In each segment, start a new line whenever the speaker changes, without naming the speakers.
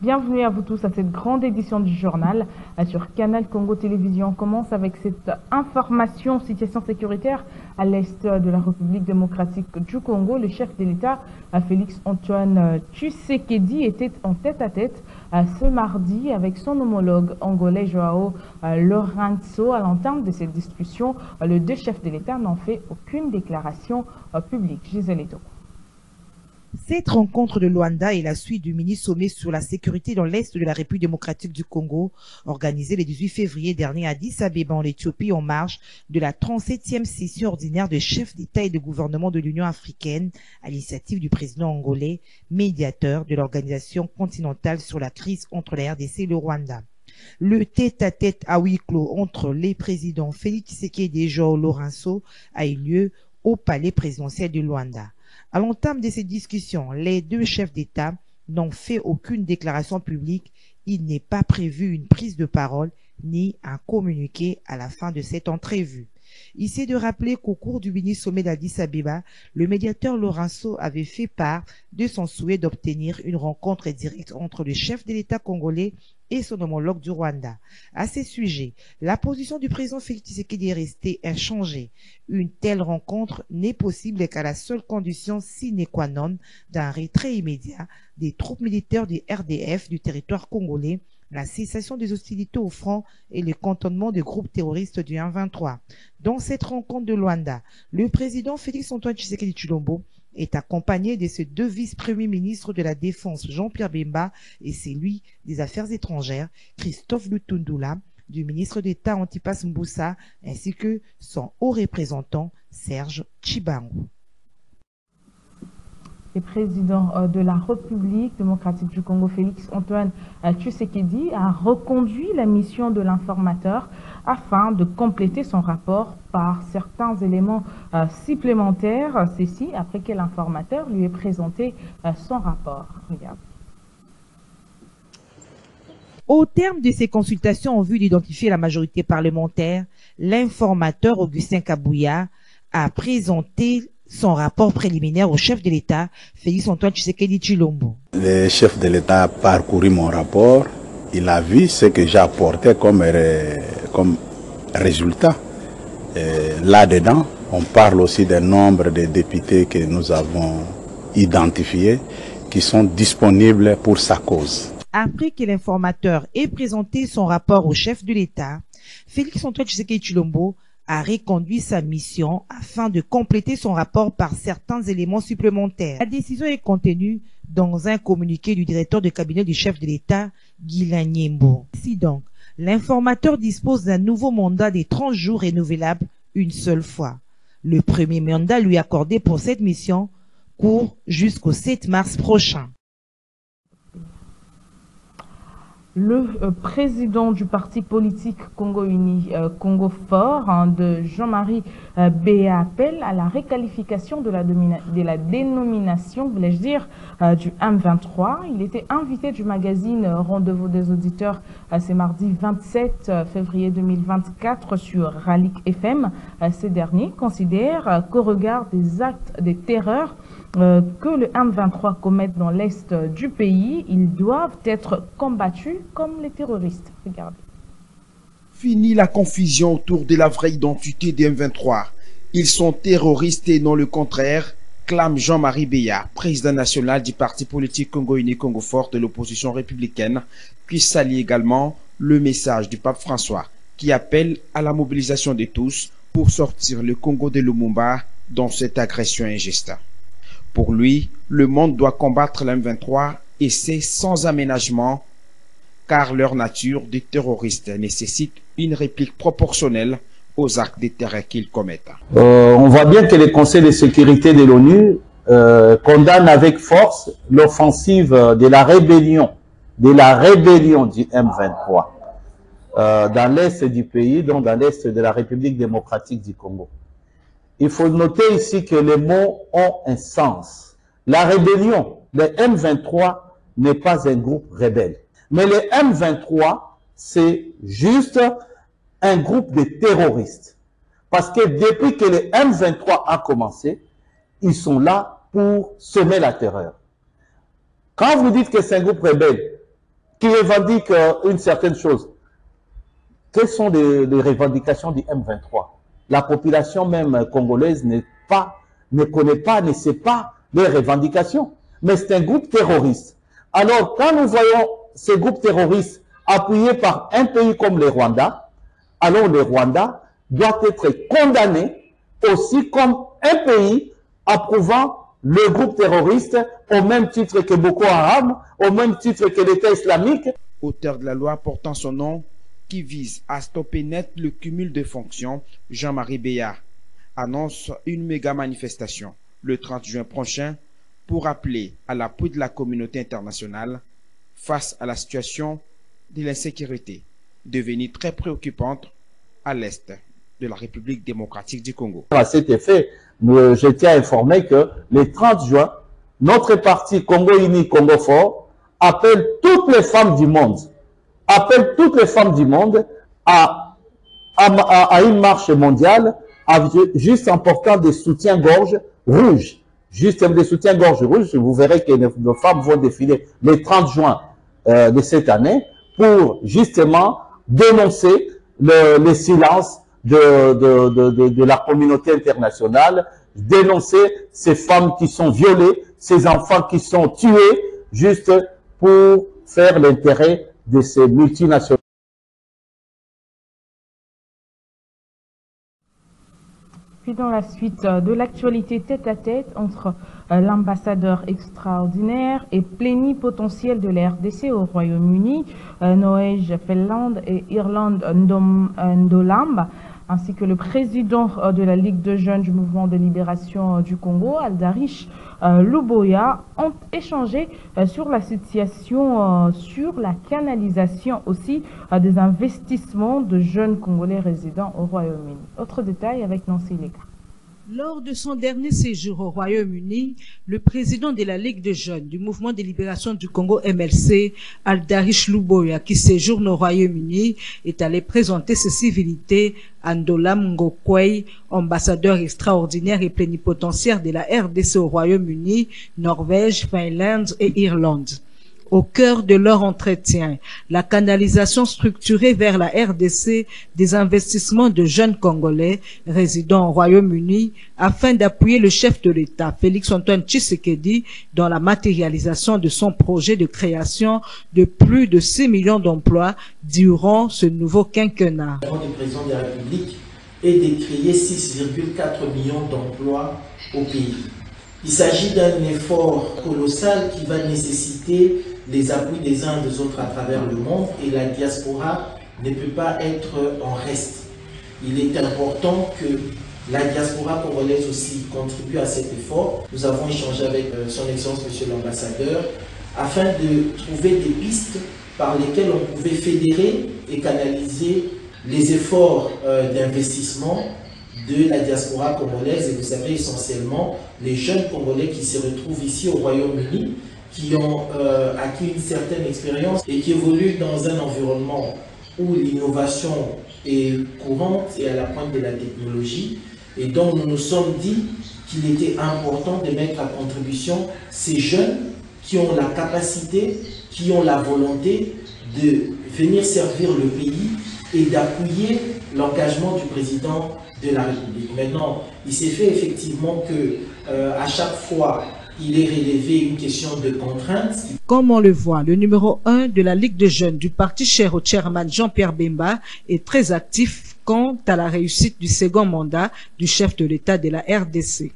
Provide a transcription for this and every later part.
Bienvenue à vous tous à cette grande édition du journal sur Canal Congo Télévision. On commence avec cette information situation sécuritaire à l'est de la République démocratique du Congo. Le chef de l'État, Félix Antoine Tshisekedi, était en tête-à-tête ce mardi avec son homologue angolais Joao Lourenço. À l'entame de cette discussion, les deux chefs de l'État n'ont fait aucune déclaration publique. Gisèle Eto.
Cette rencontre de Luanda est la suite du mini-sommet sur la sécurité dans l'Est de la République démocratique du Congo, organisé le 18 février dernier à Addis Abeba en Éthiopie en marge de la 37e session ordinaire des chefs d'État et de gouvernement de l'Union africaine à l'initiative du président angolais, médiateur de l'Organisation continentale sur la crise entre la RDC et le Rwanda. Le tête-à-tête à huis clos entre les présidents Félix Tshisekedi et Joao Lourenço a eu lieu au palais présidentiel de Luanda. À l'entame de ces discussions, les deux chefs d'État n'ont fait aucune déclaration publique. Il n'est pas prévu une prise de parole ni un communiqué à la fin de cette entrevue. Ici de rappeler qu'au cours du mini-sommet d'Addis Abeba, le médiateur Lourenço avait fait part de son souhait d'obtenir une rencontre directe entre le chef de l'État congolais et son homologue du Rwanda. À ces sujets, la position du président Félix Tshisekedi est restée inchangée. Une telle rencontre n'est possible qu'à la seule condition sine qua non d'un retrait immédiat des troupes militaires du RDF du territoire congolais, la cessation des hostilités au front et le cantonnement des groupes terroristes du 1-23. Dans cette rencontre de Luanda, le président Félix Antoine Tshisekedi Tshilombo est accompagné de ses deux vice-premiers ministres de la Défense, Jean-Pierre Bemba, et celui des Affaires étrangères, Christophe Lutundula, du ministre d'État Antipas Mboussa, ainsi que son haut représentant, Serge Tchibangu.
Le président de la République démocratique du Congo, Félix Antoine Tshisekedi, a reconduit la mission de l'informateur afin de compléter son rapport par certains éléments supplémentaires. Ceci après que l'informateur lui ait présenté son rapport. Regarde.
Au terme de ces consultations en vue d'identifier la majorité parlementaire, l'informateur Augustin Kabouya a présenté son rapport préliminaire au chef de l'État, Félix Antoine Tshisekedi Tshilombo.
Le chef de l'État a parcouru mon rapport. Il a vu ce que j'ai apporté comme résultat. Là-dedans, on parle aussi du nombre de députés que nous avons identifiés qui sont disponibles pour sa cause.
Après que l'informateur ait présenté son rapport au chef de l'État, Félix Antoine Tshisekedi Tshilombo a reconduit sa mission afin de compléter son rapport par certains éléments supplémentaires. La décision est contenue dans un communiqué du directeur de cabinet du chef de l'État, Guilain Nyembo. Ainsi donc, l'informateur dispose d'un nouveau mandat de 30 jours renouvelable une seule fois. Le premier mandat lui accordé pour cette mission court jusqu'au 7 mars prochain.
Le président du parti politique Congo Uni, Congo Fort, de Jean-Marie Béa appelle à la requalification de la dénomination, voulais-je dire, du M23. Il était invité du magazine Rendez-vous des auditeurs ce mardi 27 février 2024 sur Ralik FM. Ces derniers considèrent qu'au regard des actes de terreur que le M23 commettent dans l'est du pays, ils doivent être combattus comme les terroristes. Regardez.
Fini la confusion autour de la vraie identité des M23. Ils sont terroristes et non le contraire, clame Jean-Marie Béa, président national du parti politique Congo Uni Congo Fort de l'opposition républicaine, puis s'allie également le message du pape François qui appelle à la mobilisation de tous pour sortir le Congo de Lumumba dans cette agression injuste. Pour lui, le monde doit combattre l'M23 et c'est sans aménagement car leur nature de terroriste nécessite une réplique proportionnelle aux actes de terreur qu'ils commettent.
On voit bien que le Conseil de sécurité de l'ONU condamne avec force l'offensive de la rébellion du M23 dans l'est du pays, donc dans l'est de la République démocratique du Congo. Il faut noter ici que les mots ont un sens. La rébellion, le M23 n'est pas un groupe rebelle. Mais le M23, c'est juste un groupe de terroristes. Parce que depuis que le M23 a commencé, ils sont là pour semer la terreur. Quand vous dites que c'est un groupe rebelle, qui revendique une certaine chose. Quelles sont les revendications du M23? La population même congolaise ne connaît pas, ne sait pas les revendications. Mais c'est un groupe terroriste. Alors, quand nous voyons ces groupes terroristes appuyés par un pays comme le Rwanda, alors le Rwanda doit être condamné aussi comme un pays approuvant le groupe terroriste au même titre que Boko Haram, au même titre que l'État islamique.
Auteur de la loi portant son nom, qui vise à stopper net le cumul de fonctions, Jean-Marie Béat annonce une méga manifestation le 30 juin prochain pour appeler à l'appui de la communauté internationale face à la situation de l'insécurité devenue très préoccupante à l'est de la République démocratique du Congo.
À cet effet, je tiens à informer que le 30 juin, notre parti Congo Uni, Congo Fort appelle toutes les femmes du monde, à une marche mondiale juste en portant des soutiens-gorge rouges. Juste des soutiens-gorge rouges, vous verrez que nos femmes vont défiler le 30 juin de cette année pour justement dénoncer le silence de la communauté internationale, dénoncer ces femmes qui sont violées, ces enfants qui sont tués, juste pour faire l'intérêt de ces multinationales.
Puis dans la suite de l'actualité tête-à-tête entre l'ambassadeur extraordinaire et plénipotentiel de la RDC au Royaume-Uni, Noël Felland et Irlande Ndolambe, ainsi que le président de la Ligue de jeunes du mouvement de libération du Congo, Aldarish Luboya, ont échangé sur la situation, sur la canalisation aussi des investissements de jeunes Congolais résidant au Royaume-Uni. Autre détail avec Nancy Leka.
Lors de son dernier séjour au Royaume-Uni, le président de la Ligue de jeunes du mouvement de libération du Congo MLC, Aldarish Luboya, qui séjourne au Royaume-Uni, est allé présenter ses civilités à Ndolam Ngokwei, ambassadeur extraordinaire et plénipotentiaire de la RDC au Royaume-Uni, Norvège, Finlande et Irlande. Au cœur de leur entretien, la canalisation structurée vers la RDC des investissements de jeunes Congolais résidant au Royaume-Uni afin d'appuyer le chef de l'État, Félix-Antoine Tshisekedi, dans la matérialisation de son projet de création de plus de 6 millions d'emplois durant ce nouveau quinquennat.
Le président de la République est de créer 6,4 millions d'emplois au pays. Il s'agit d'un effort colossal qui va nécessiter les appuis des uns et des autres à travers le monde, et la diaspora ne peut pas être en reste. Il est important que la diaspora congolaise aussi contribue à cet effort. Nous avons échangé avec son Excellence Monsieur l'ambassadeur afin de trouver des pistes par lesquelles on pouvait fédérer et canaliser les efforts d'investissement de la diaspora congolaise, et vous savez essentiellement les jeunes Congolais qui se retrouvent ici au Royaume-Uni, qui ont acquis une certaine expérience et qui évoluent dans un environnement où l'innovation est courante et à la pointe de la technologie. Et donc nous nous sommes dit qu'il était important de mettre à contribution ces jeunes qui ont la capacité, qui ont la volonté de venir servir le pays et d'appuyer l'engagement du président de la République. Maintenant, il s'est fait effectivement que à chaque fois, il est relevé une question de contrainte.
Comme on le voit, le numéro 1 de la Ligue de jeunes du parti cher au chairman Jean-Pierre Bemba est très actif quant à la réussite du second mandat du chef de l'État de la RDC.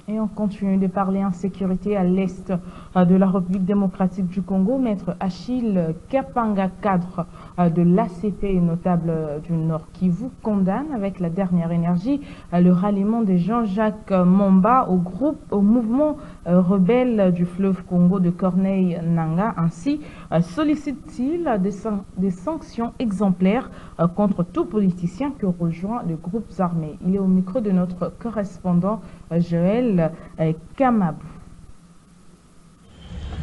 Et on continue de parler insécurité à l'est de la République démocratique du Congo. Maître Achille Kapanga, cadre de l'ACP et notable du Nord Kivu, condamne avec la dernière énergie le ralliement de Jean-Jacques Momba au mouvement rebelle du fleuve Congo de Corneille Nangaa. Ainsi sollicite-t-il des sanctions exemplaires contre tout politicien qui rejoint les groupes armés. Il est au micro de notre correspondant Joël Kamabou.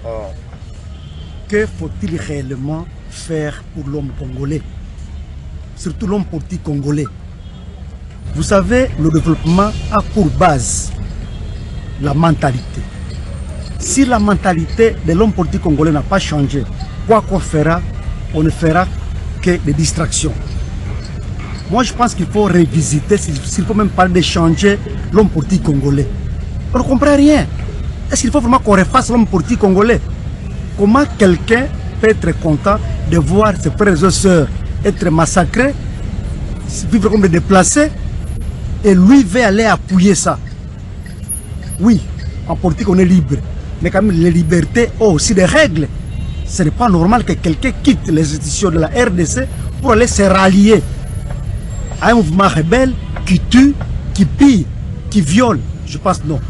Or, que faut-il réellement faire pour l'homme congolais, surtout l'homme politique congolais? Vous savez, le développement a pour base la mentalité. Si la mentalité de l'homme politique congolais n'a pas changé, quoi qu'on fera, on ne fera que des distractions. Moi, je pense qu'il faut révisiter, s'il faut même parler de changer l'homme politique congolais. On ne comprend rien. Est-ce qu'il faut vraiment qu'on refasse l'homme politique congolais? Comment quelqu'un peut être content de voir ses frères et sœurs être massacrés, vivre comme des déplacés, et lui veut aller appuyer ça? Oui, en politique on est libre, mais quand même les libertés ont aussi des règles. Ce n'est pas normal que quelqu'un quitte les institutions de la RDC pour aller se rallier à un mouvement rebelle qui tue, qui pille, qui viole. Je pense non.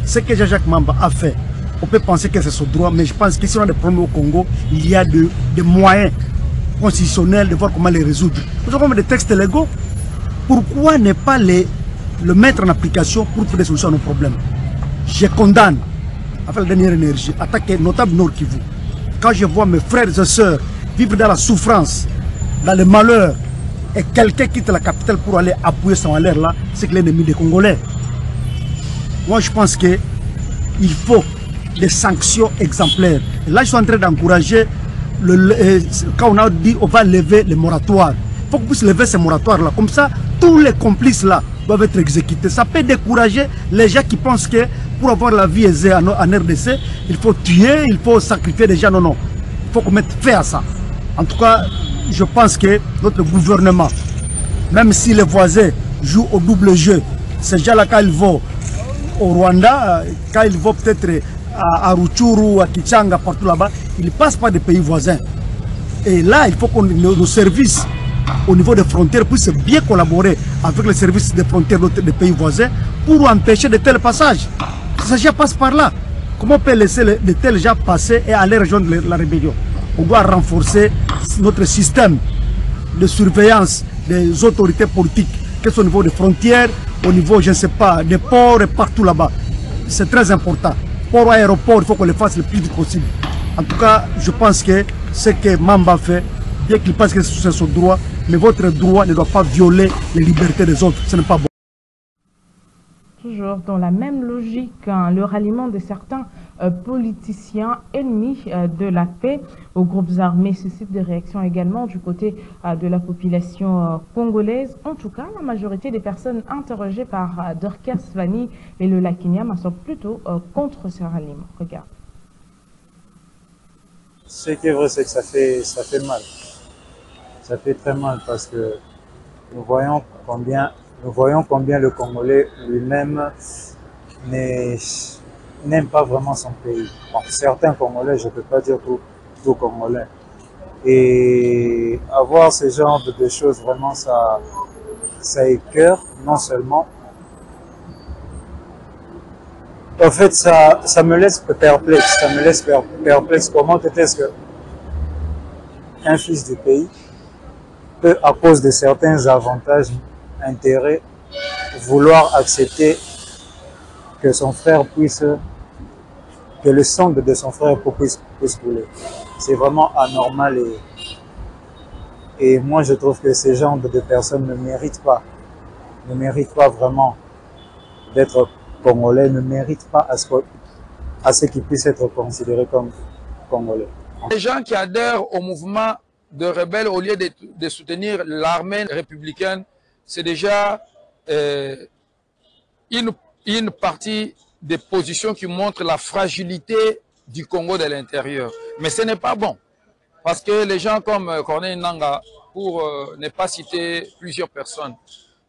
Ce que Jean-Jacques Mamba a fait, on peut penser que c'est son droit, mais je pense que si on a des problèmes au Congo, il y a des moyens constitutionnels de voir comment les résoudre. Nous avons des textes légaux. Pourquoi ne pas le mettre en application pour trouver des solutions à nos problèmes? Je condamne, avec la dernière énergie, attaquer notable Nord Kivu. Quand je vois mes frères et sœurs vivre dans la souffrance, dans le malheur, et quelqu'un quitte la capitale pour aller appuyer son l'air là, c'est que l'ennemi des Congolais. Moi, je pense qu'il faut des sanctions exemplaires. Et là, je suis en train d'encourager, quand on a dit on va lever les moratoires, il faut qu'on puisse lever ces moratoires-là. Comme ça, tous les complices là doivent être exécutés. Ça peut décourager les gens qui pensent que pour avoir la vie aisée en RDC, il faut tuer, il faut sacrifier des gens. Non, non. Il faut qu'on mette fin à ça. En tout cas, je pense que notre gouvernement, même si les voisins jouent au double jeu, ces gens-là, quand ils vont au Rwanda, quand ils vont peut-être à Rutshuru, à Kichanga, partout là-bas, ils passent par des pays voisins. Et là, il faut que nos services au niveau des frontières puissent bien collaborer avec les services des frontières des pays voisins pour empêcher de tels passages. Ces gens passent par là. Comment on peut laisser de tels gens passer et aller rejoindre la rébellion? On doit renforcer notre système de surveillance des autorités politiques, que ce soit au niveau des frontières, au niveau, je ne sais pas, des ports et partout là-bas. C'est très important. Port ou aéroport, il faut qu'on le fasse le plus vite possible. En tout cas, je pense que ce que Mamba fait, bien qu'il pense que c'est son droit, mais votre droit ne doit pas violer les libertés des autres. Ce n'est pas bon.
Toujours dans la même logique, le ralliement de certains politiciens ennemis de la paix aux groupes armés suscite des réactions également du côté de la population congolaise. En tout cas, la majorité des personnes interrogées par Dorcas Vani et le Lakinyama sont plutôt contre ce ralliement. Regarde.
Ce qui est vrai, c'est que ça fait mal. Ça fait très mal parce que nous voyons combien le Congolais lui-même n'aime pas vraiment son pays. Bon, certains Congolais, je ne peux pas dire tout Congolais. Et avoir ce genre de choses, vraiment, ça écœure, non seulement. En fait, ça me laisse perplexe. Ça me laisse perplexe. Comment est-ce qu'un fils du pays peut, à cause de certains avantages, intérêts, vouloir accepter que son frère que le sang de son frère puisse couler. C'est vraiment anormal et moi je trouve que ces genres de personnes ne méritent pas vraiment d'être Congolais, ne méritent pas à ce qu'ils puissent être considérés comme Congolais.
Les gens qui adhèrent au mouvement de rebelles au lieu de soutenir l'armée républicaine, c'est déjà une partie des positions qui montrent la fragilité du Congo de l'intérieur. Mais ce n'est pas bon. Parce que les gens comme Corneille Nangaa, pour ne pas citer plusieurs personnes,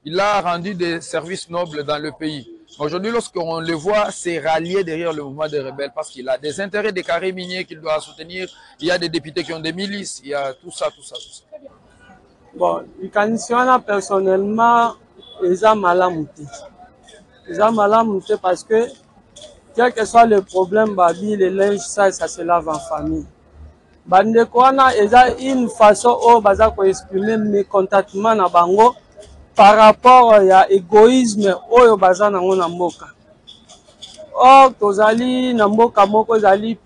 il a rendu des services nobles dans le pays. Aujourd'hui, lorsqu'on le voit, c'est rallié derrière le mouvement des rebelles parce qu'il a des intérêts des carrés miniers qu'il doit soutenir. Il y a des députés qui ont des milices. Il y a tout ça.
Bon, personnellement, ils ont malamouté. Ils ont malamouté parce que, quel que soit le problème, babi, le linge, ça se lave en famille. Bandekwana, ils ont une façon où exprimer mécontentement na bango par rapport à l'égoïsme oyo baza nango na mboka. Or, tozali na mboka moko zali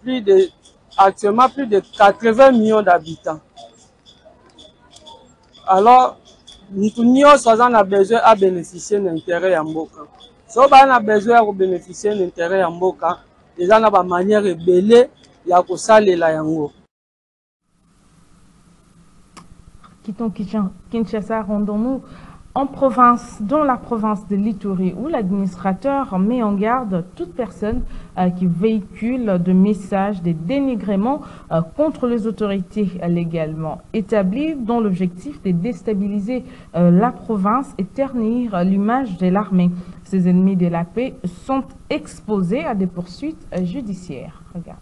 actuellement plus de 80 millions d'habitants. Alors, nous avons besoin de bénéficier de l'intérêt en mboka. Si on a besoin de bénéficier de l'intérêt en mboka, eza na ba manière ebele ya kosalela yango.
Quittons Kinshasa, rendons-nous en province, dans la province de l'Ituri, où l'administrateur met en garde toute personne qui véhicule de messages de dénigrement contre les autorités légalement établies, dont l'objectif de déstabiliser la province et ternir l'image de l'armée. Ces ennemis de la paix sont exposés à des poursuites judiciaires. Regarde.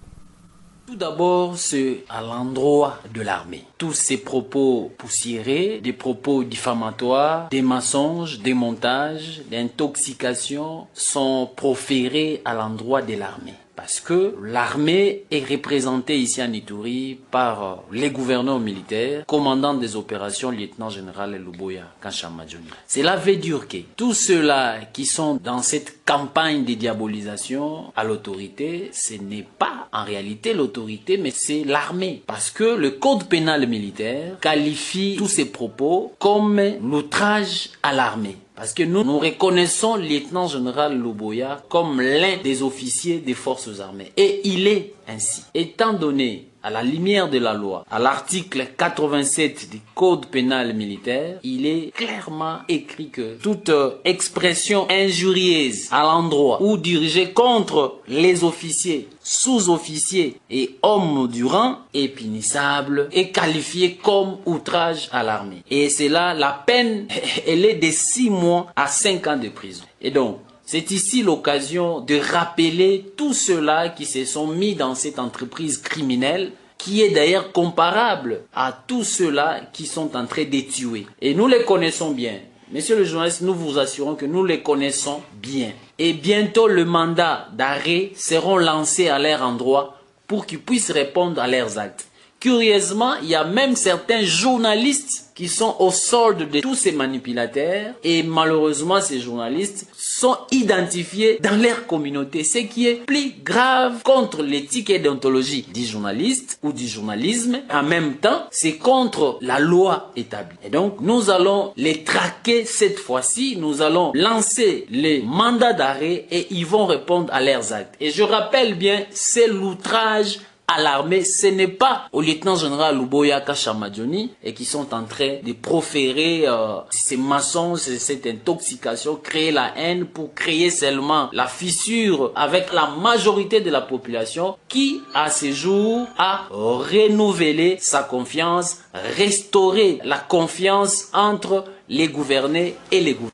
Tout d'abord, c'est à l'endroit de l'armée. Tous ces propos poussiérés, des propos diffamatoires, des mensonges, des montages, d'intoxication sont proférés à l'endroit de l'armée. Parce que l'armée est représentée ici en Ituri par les gouverneurs militaires, commandant des opérations, lieutenant-général Luboya Kashamadjoni. Cela veut dire que tous ceux-là qui sont dans cette campagne de diabolisation à l'autorité, ce n'est pas en réalité l'autorité, mais c'est l'armée. Parce que le code pénal militaire qualifie tous ces propos comme l'outrage à l'armée. Parce que nous reconnaissons le lieutenant-général Luboya comme l'un des officiers des forces armées. Et il est ainsi. Étant donné, à la lumière de la loi, à l'article 87 du Code pénal militaire, il est clairement écrit que toute expression injurieuse à l'endroit ou dirigée contre les officiers, sous-officiers et hommes du rang est punissable et qualifiée comme outrage à l'armée. Et c'est là la peine, elle est de 6 mois à 5 ans de prison. Et donc, c'est ici l'occasion de rappeler tous ceux-là qui se sont mis dans cette entreprise criminelle, qui est d'ailleurs comparable à tous ceux-là qui sont en train de tuer. Et nous les connaissons bien. Monsieur le journaliste, nous vous assurons que nous les connaissons bien. Et bientôt, le mandat d'arrêt seront lancés à leur endroit pour qu'ils puissent répondre à leurs actes. Curieusement, il y a même certains journalistes qui sont au solde de tous ces manipulateurs et malheureusement ces journalistes sont identifiés dans leur communauté, ce qui est plus grave contre l'éthique et déontologie du journaliste ou du journalisme. En même temps, c'est contre la loi établie. Et donc, nous allons les traquer cette fois-ci, nous allons lancer les mandats d'arrêt et ils vont répondre à leurs actes. Et je rappelle bien, c'est l'outrage à l'armée, ce n'est pas au lieutenant-général Luboya Kashamadjoni et qui sont en train de proférer ces mensonges, cette intoxication, créer la haine pour créer seulement la fissure avec la majorité de la population qui, à ce jour, a renouvelé sa confiance, restauré la confiance entre les gouvernés et les gouvernés.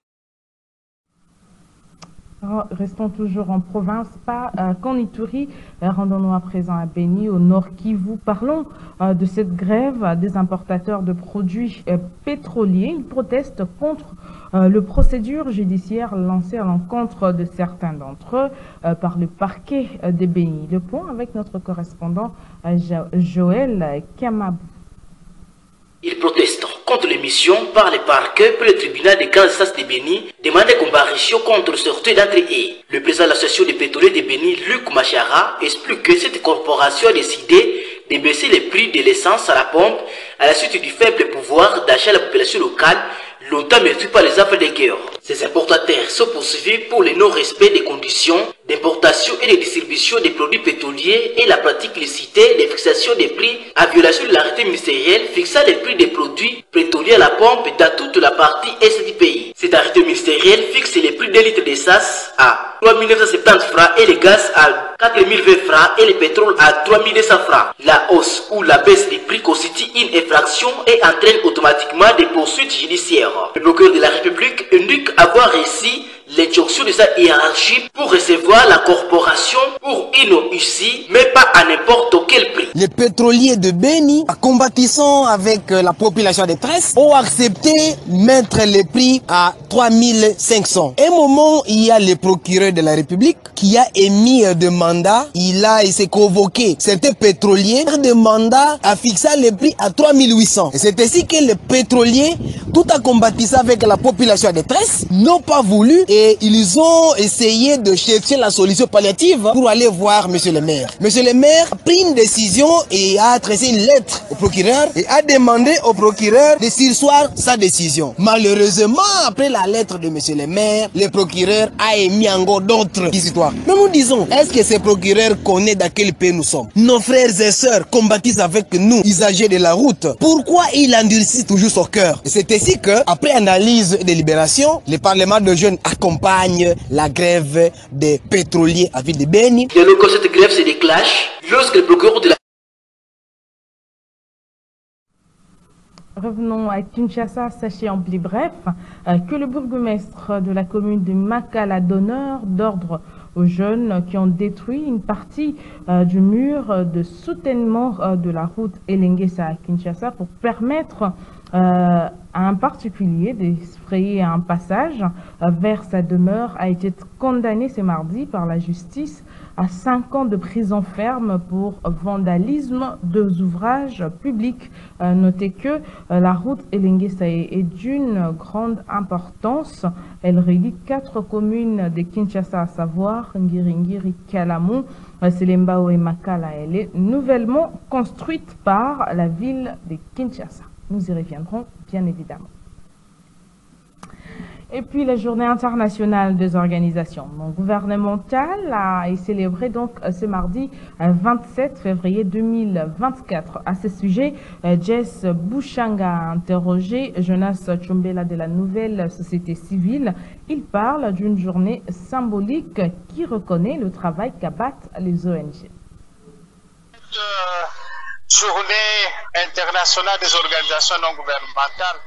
Restons toujours en province, pas qu'en Ituri. Rendons-nous à présent à Beni, au Nord Kivu. Parlons de cette grève des importateurs de produits pétroliers. Ils protestent contre le procédure judiciaire lancée à l'encontre de certains d'entre eux par le parquet de Beni. Le point avec notre correspondant Joël Kamabou.
Ils protestent contre l'émission par les parquets pour le tribunal de grande instance de Beni, demandent comparution contre certains d'entre eux. Le président de l'association des pétroliers de Beni, Luc Machara, explique que cette corporation a décidé de baisser les prix de l'essence à la pompe à la suite du faible pouvoir d'achat de la population locale, longtemps métru par les affaires de guerre. Ces importateurs sont poursuivis pour le non-respect des conditions d'importation et de distribution des produits pétroliers et la pratique licitée de fixation des prix à violation de l'arrêté ministériel fixant les prix des produits pétroliers à la pompe dans toute la partie est du pays. Cet arrêté ministériel fixe les prix d'un litre d'essence à 3 970 francs et le gaz à 4 020 francs et le pétrole à 3 200 francs. La hausse ou la baisse des prix constitue une infraction et entraîne automatiquement des poursuites judiciaires. Le procureur de la République indique avoir réussi l'injonction de sa hiérarchie pour recevoir la corporation pour une ici, mais pas à n'importe quel prix.
Les pétroliers de Beni, en compatissant avec la population de Tresse, ont accepté mettre les prix à 3500. À un moment, il y a le procureur de la République qui a émis de mandat. Il s'est convoqué certains pétroliers de mandat à fixer les prix à 3800. Et c'est ainsi que les pétroliers, tout en compatissant avec la population de Tresse, n'ont pas voulu et Et ils ont essayé de chercher la solution palliative pour aller voir monsieur le maire. Monsieur le maire a pris une décision et a adressé une lettre au procureur et a demandé au procureur de surseoir sa décision. Malheureusement, après la lettre de monsieur le maire, le procureur a émis encore d'autres histoires. Mais nous disons, est-ce que ce procureur connaît dans quel pays nous sommes? Nos frères et sœurs combattissent avec nous, usagers de la route. Pourquoi il endurcit toujours son cœur? C'est ainsi que, après analyse et délibération, le Parlement de jeunes accompagne la grève des pétroliers à ville de Beni.
De l'autre côté, cette grève se déclenche lorsque le procureur de la...
Revenons à Kinshasa, sachez en plus bref que le bourgmestre de la commune de Makala d'honneur d'ordre aux jeunes qui ont détruit une partie du mur de soutènement de la route Elengesa à Kinshasa pour permettre à un particulier de frayer un passage vers sa demeure a été condamné ce mardi par la justice à 5 ans de prison ferme pour vandalisme des ouvrages publics. Notez que la route Elengesa est d'une grande importance. Elle relie 4 communes de Kinshasa, à savoir Ngiringiri, Kalamu, Selembao et Makala. Elle est nouvellement construite par la ville de Kinshasa. Nous y reviendrons bien évidemment. Et puis la journée internationale des organisations non gouvernementales est célébrée donc ce mardi 27 février 2024. À ce sujet, Jess Bouchanga a interrogé Jonas Chumbela de la Nouvelle Société Civile. Il parle d'une journée symbolique qui reconnaît le travail qu'abattent les ONG.
Journée internationale des organisations non gouvernementales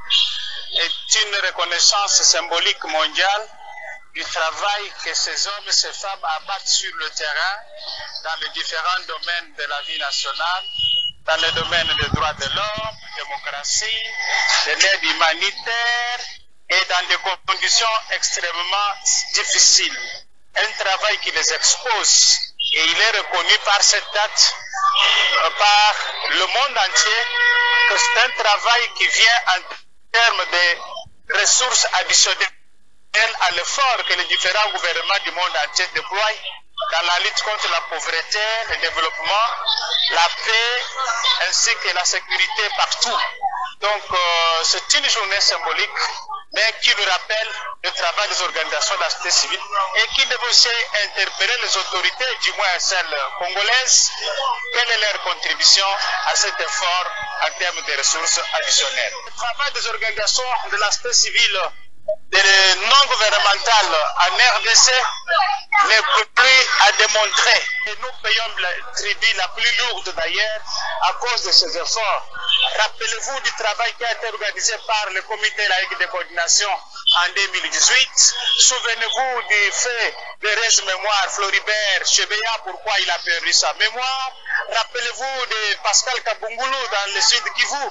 est une reconnaissance symbolique mondiale du travail que ces hommes et ces femmes abattent sur le terrain dans les différents domaines de la vie nationale, dans les domaines des droits de l'homme, démocratie, de l'aide humanitaire et dans des conditions extrêmement difficiles. Un travail qui les expose. Et il est reconnu par cette date, par le monde entier, que c'est un travail qui vient en termes de ressources additionnelles à l'effort que les différents gouvernements du monde entier déploient dans la lutte contre la pauvreté, le développement, la paix, ainsi que la sécurité partout. Donc c'est une journée symbolique, mais qui nous rappelle le travail des organisations de la société civile et qui devait aussi interpeller les autorités, du moins celles congolaises, quelle est leur contribution à cet effort en termes de ressources additionnelles. Le travail des organisations de la société civile non gouvernementales en RDC n'est plus à démontrer. Et nous payons la tribut la plus lourde d'ailleurs à cause de ces efforts. Rappelez-vous du travail qui a été organisé par le comité laïque de coordination en 2018. Souvenez-vous du fait de Rez-Mémoire Floribert Chebeya, pourquoi il a perdu sa mémoire. Rappelez-vous de Pascal Kabungulu dans le sud Kivu.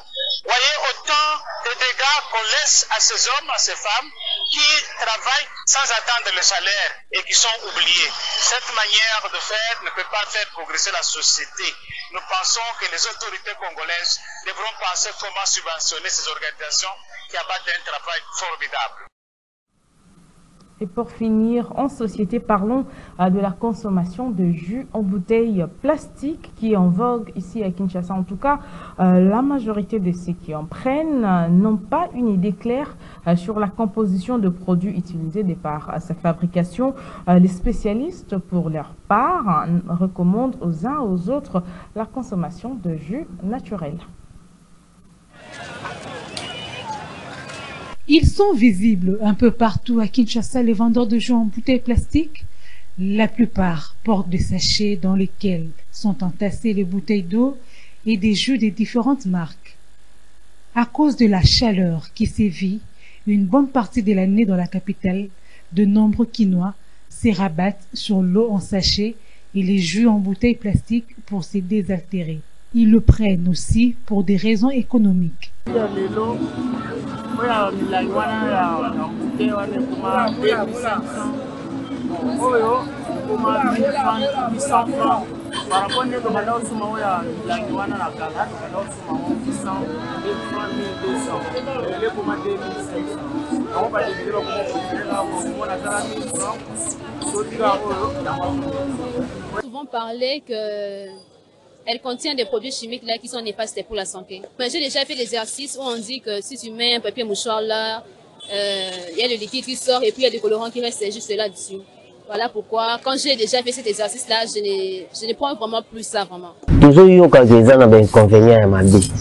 Voyez autant de dégâts qu'on laisse à ces hommes, à ces femmes qui travaillent sans attendre le salaire et qui sont oubliés. Cette manière de faire ne peut pas faire progresser la société. Nous pensons que les autorités congolaises devront penser comment subventionner ces organisations qui abattent un travail formidable.
Et pour finir, en société, parlons de la consommation de jus en bouteilles plastiques qui est en vogue ici à Kinshasa. En tout cas, la majorité de ceux qui en prennent n'ont pas une idée claire sur la composition de produits utilisés par sa fabrication. Les spécialistes, pour leur part, recommandent aux uns et aux autres la consommation de jus naturels.
Ils sont visibles un peu partout à Kinshasa, les vendeurs de jus en bouteilles plastiques. La plupart portent des sachets dans lesquels sont entassées les bouteilles d'eau et des jus de différentes marques. À cause de la chaleur qui sévit une bonne partie de l'année dans la capitale, de nombreux Kinois se rabattent sur l'eau en sachet et les jus en bouteilles plastiques pour se désaltérer. Ils le prennent aussi pour des raisons économiques.
Souvent parlé qu'elle contient des produits chimiques là qui sont néfastes pour la santé. Mais j'ai déjà fait l'exercice où on dit que si tu mets un papier mouchoir là, il y a le liquide qui sort et puis il y a des colorants qui restent juste là-dessus. Voilà pourquoi, quand j'ai déjà fait cet exercice-là, je ne prends vraiment plus ça, vraiment.
Toujours eu des inconvénients à ma vie.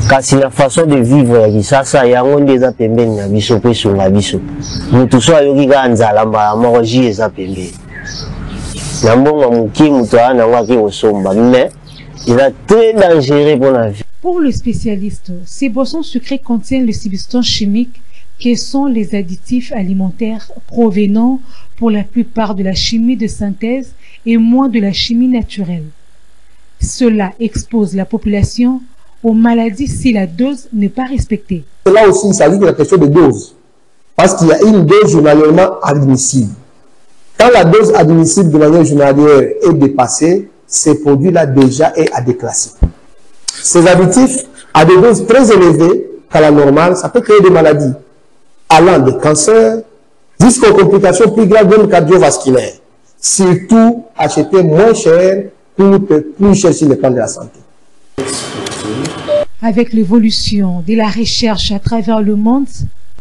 Car si la façon de vivre, ça y a un des appembés, na biso pe sur la biso. Nous tous soyons yogi ganza ma maroji les appembés. Nambonga muki mutoa na waki osomba, mais il est très dangereux pour la vie.
Pour le spécialiste, ces boissons sucrées contiennent les substances chimiques qui sont les additifs alimentaires provenant pour la plupart de la chimie de synthèse et moins de la chimie naturelle. Cela expose la population aux maladies si la dose n'est pas respectée.
Là aussi, il s'agit de la question de dose. Parce qu'il y a une dose journalièrement admissible. Quand la dose admissible de manière journalière est dépassée, ces produits-là déjà est à déclasser. Ces additifs, à des doses très élevées qu'à la normale, ça peut créer des maladies, allant des cancers jusqu'aux complications plus graves même cardiovasculaires. Surtout, acheter moins cher pour plus cher sur le plan de la santé.
Avec l'évolution de la recherche à travers le monde,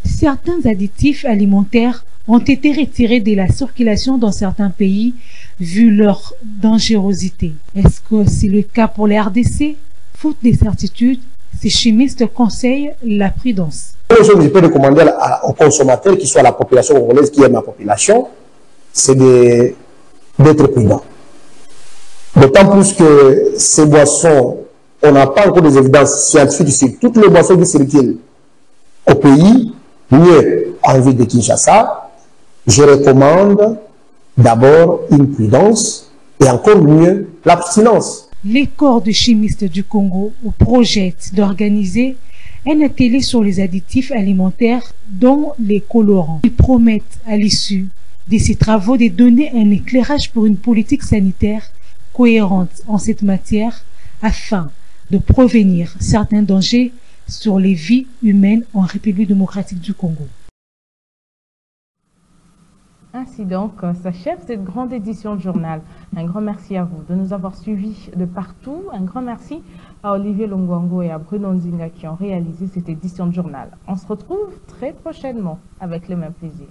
certains additifs alimentaires ont été retirés de la circulation dans certains pays vu leur dangerosité. Est-ce que c'est le cas pour les RDC? Faute de certitude, ces chimistes conseillent la prudence.
La chose que je peux recommander aux consommateurs, qui soit la population congolaise, qui est ma population, c'est d'être prudent. D'autant plus que ces boissons, on n'a pas encore des évidences scientifiques sur toutes les boissons qui circulent au pays, mieux en ville de Kinshasa. Je recommande d'abord une prudence et encore mieux l'abstinence.
Les corps de chimistes du Congo projettent d'organiser un atelier sur les additifs alimentaires dont les colorants. Ils promettent à l'issue de ces travaux de donner un éclairage pour une politique sanitaire cohérente en cette matière afin de prévenir certains dangers sur les vies humaines en République démocratique du Congo.
Ainsi donc s'achève cette grande édition de journal. Un grand merci à vous de nous avoir suivis de partout. Un grand merci à Olivier Longwango et à Bruno Nzinga qui ont réalisé cette édition de journal. On se retrouve très prochainement avec le même plaisir.